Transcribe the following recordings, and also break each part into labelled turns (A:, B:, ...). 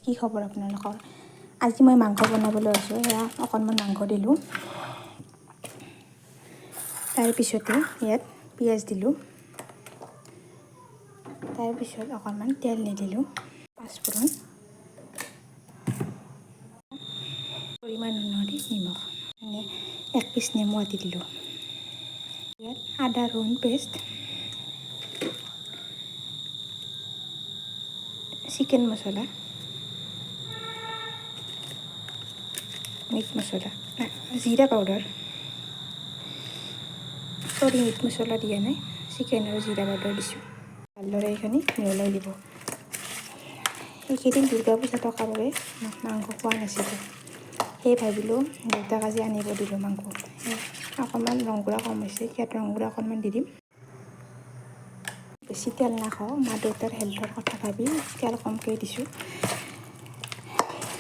A: কি খবৰ আপোনালোকৰ? আজি মই মাংস বনাবলৈ আছোঁ। এয়া অকণমান মাংস দিলোঁ, তাৰপিছতে ইয়াত পিঁয়াজ দিলোঁ, তাৰপিছত অকণমান তেল নিদিলোঁ, পাঁচফোৰণ, পৰিমাণ অনুসৰি নিমখ, এক পিচ নেমু আটি দিলোঁ। ইয়াত আদা ৰহুন পেষ্ট, চিকেন মছলা, মিট মছলা, জিৰা পাউডাৰ, মিট মছলা দিয়া নাই, চিকেন আৰু জিৰা পাউডাৰ দিছোঁ। ভালদৰে এইখিনি মিহলাই দিব। এইকেইদিন দুৰ্গা পূজা থকাৰ বাবে মাংস খোৱা নাছিলোঁ, সেয়ে ভাবিলোঁ দেউতাক আজি আনিব দিলোঁ মাংস। অকণমান ৰংগুড়া কম হৈছে, ইয়াত ৰংগুড়া অকণমান দি দিম। বেছি তেল নাখাওঁ, মা দেউতাৰ হেল্থৰ কথা ভাবি তেল কমকৈ দিছোঁ।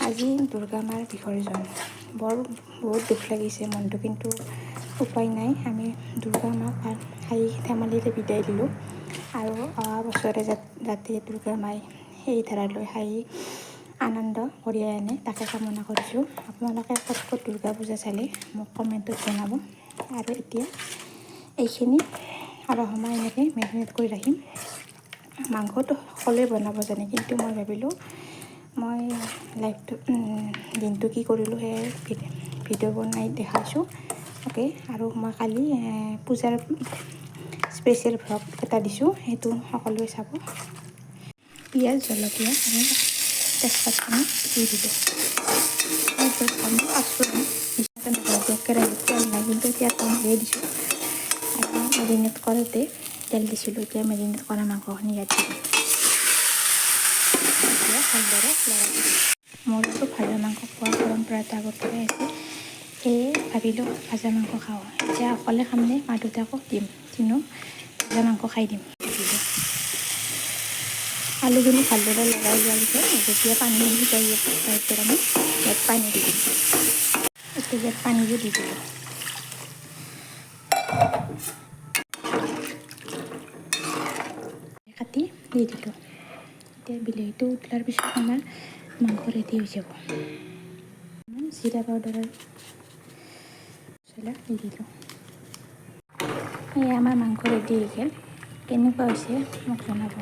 A: আজি দুৰ্গা মাৰ বিসৰ্জন, বহুত দুখ লাগিছে মনটো, কিন্তু উপায় নাই। আমি দুৰ্গা মাক হাঁহি ধেমালিৰে বিদায় দিলোঁ, আৰু অহা বছৰে যাতে দুৰ্গা মাই সেই ধাৰালৈ হাঁহি আনন্দ কঢ়িয়াই আনে, তাকে কামনা কৰিছোঁ। আপোনালোকে ক'ত ক'ত দুৰ্গা পূজা চালে মোক কমেণ্টত জনাব। আৰু এতিয়া এইখিনি আৰু সময় এনেকৈ মেৰিনেট কৰি ৰাখিম। মাংসটো সকলোৱে বনাব জানে, কিন্তু মই ভাবিলোঁ মই দিনটো কি কৰিলোঁ সেয়াই ভিডিঅ' বনাই দেখাইছোঁ। অ'কে, আৰু মই কালি পূজাৰ স্পেচিয়েল ভ্লগ এটা দিছোঁ, সেইটো সকলোৱে চাব। পিঁয়াজ, জলকীয়া আৰু তেজপাতখিনি দি দিলোঁ। তাৰপিছত আমি পাঁচফোৰণ কেৰাহীত তেল নাই, কিন্তু এতিয়া কম দিয়ে দিছোঁ। আৰু মেৰিনেট কৰোঁতে তেল দিছিলোঁ, এতিয়া মেৰিনেট কৰা মাংসখিনি ইয়াত দিলোঁ। এতিয়া ভালদৰে লৰাই দিছোঁ। মোৰতো ভাজা মাংস খোৱাৰ পৰম্পৰা এটা আগৰ পৰাই আছে, সেয়ে ভাবিলোঁ ভাজা মাংস খাওঁ। এতিয়া অকলে খামনে মা দেউতাকো দিম, ভাজা মাংস খাই দিম। আলুখিনি ভালদৰে লৰাই লোৱাৰ পিছত যেতিয়া পানী সিজাই তাৰপিছত আমি ইয়াত পানী দি দিম। এতিয়া ইয়াত পানীও দি দিলোঁ। কাটি দি দিলোঁ। এতিয়া বিলাহীটো উতলাৰ পিছত আমাৰ মাংস ৰেডি হৈ যাব। জিৰা পাউডাৰৰ মছলা দি দিলোঁ। এয়া আমাৰ মাংস ৰেডি হৈ গ'ল। কেনেকুৱা হৈছে মোক জনাব।